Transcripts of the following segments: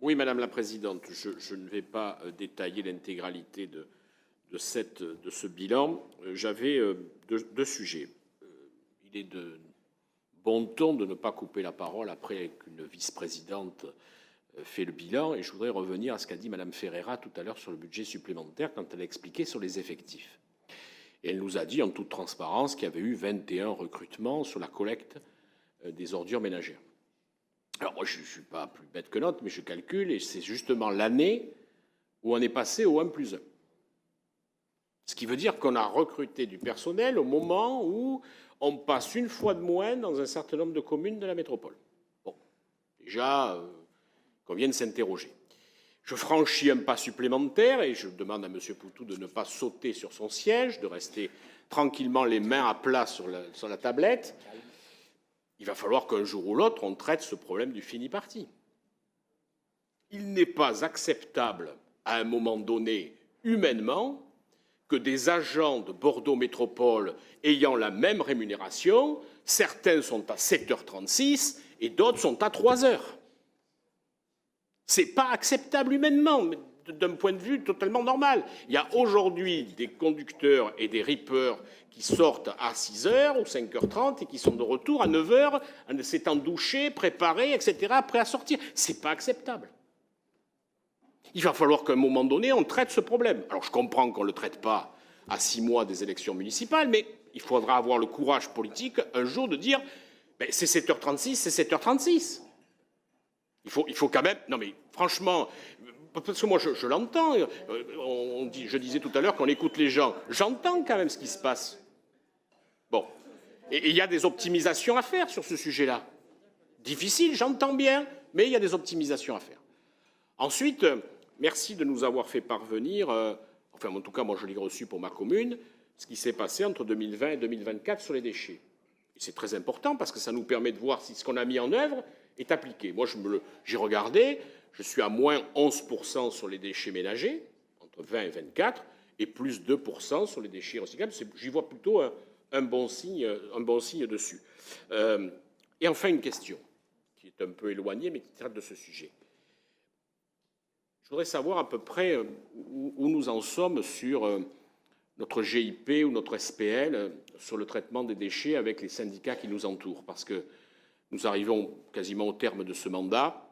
Oui, Madame la Présidente, je ne vais pas détailler l'intégralité de ce bilan. J'avais deux sujets. Il est de bon ton de ne pas couper la parole après qu'une vice-présidente fait le bilan, et je voudrais revenir à ce qu'a dit Madame Ferreira tout à l'heure sur le budget supplémentaire quand elle a expliqué sur les effectifs. Et elle nous a dit en toute transparence qu'il y avait eu 21 recrutements sur la collecte des ordures ménagères. Alors moi, je ne suis pas plus bête que l'autre, mais je calcule, et c'est justement l'année où on est passé au 1+1. Ce qui veut dire qu'on a recruté du personnel au moment où on passe une fois de moins dans un certain nombre de communes de la métropole. Bon, déjà, qu'on vienne s'interroger. Je franchis un pas supplémentaire et je demande à M. Poutou de ne pas sauter sur son siège, de rester tranquillement les mains à plat sur la tablette. Il va falloir qu'un jour ou l'autre, on traite ce problème du fini-parti. Il n'est pas acceptable, à un moment donné, humainement, que des agents de Bordeaux Métropole ayant la même rémunération, certains sont à 7h36 et d'autres sont à 3h. Ce n'est pas acceptable humainement, mais d'un point de vue totalement normal. Il y a aujourd'hui des conducteurs et des rippers qui sortent à 6h ou 5h30 et qui sont de retour à 9h, en s'étant douchés, préparés, etc., prêts à sortir. Ce n'est pas acceptable. Il va falloir qu'à un moment donné, on traite ce problème. Alors, je comprends qu'on ne le traite pas à 6 mois des élections municipales, mais il faudra avoir le courage politique, un jour, de dire ben, c'est 7h36, c'est 7h36. Il faut quand même... Non, mais franchement, parce que moi, je l'entends. Je disais tout à l'heure qu'on écoute les gens. J'entends quand même ce qui se passe. Bon. Et il y a des optimisations à faire sur ce sujet-là. Difficile, j'entends bien, mais il y a des optimisations à faire. Ensuite, merci de nous avoir fait parvenir, enfin en tout cas moi je l'ai reçu pour ma commune, ce qui s'est passé entre 2020 et 2024 sur les déchets. Et c'est très important parce que ça nous permet de voir si ce qu'on a mis en œuvre est appliqué. Moi j'ai regardé, je suis à moins 11% sur les déchets ménagers, entre 20 et 24, et plus 2% sur les déchets recyclables. J'y vois plutôt un bon signe dessus. Et enfin une question qui est un peu éloignée mais qui traite de ce sujet. Je voudrais savoir à peu près où nous en sommes sur notre GIP ou notre SPL, sur le traitement des déchets avec les syndicats qui nous entourent, parce que nous arrivons quasiment au terme de ce mandat.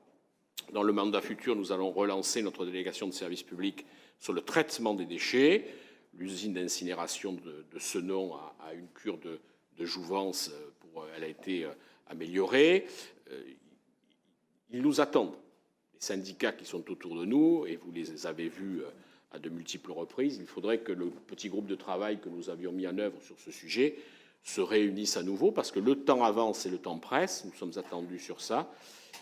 Dans le mandat futur, nous allons relancer notre délégation de service public sur le traitement des déchets. L'usine d'incinération de Senon a une cure de jouvence, elle a été améliorée. Ils nous attendent. Les syndicats qui sont autour de nous, et vous les avez vus à de multiples reprises, il faudrait que le petit groupe de travail que nous avions mis en œuvre sur ce sujet se réunisse à nouveau, parce que le temps avance et le temps presse, nous sommes attendus sur ça,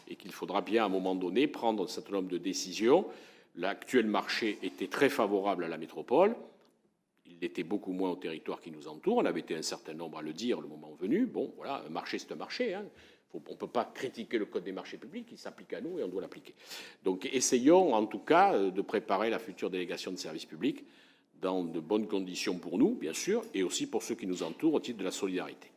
et qu'il faudra bien à un moment donné prendre un certain nombre de décisions. L'actuel marché était très favorable à la métropole, il l'était beaucoup moins au territoire qui nous entoure, on avait été un certain nombre à le dire le moment venu. Bon, voilà, un marché c'est un marché, hein. On ne peut pas critiquer le code des marchés publics, il s'applique à nous et on doit l'appliquer. Donc essayons en tout cas de préparer la future délégation de service public dans de bonnes conditions pour nous, bien sûr, et aussi pour ceux qui nous entourent au titre de la solidarité.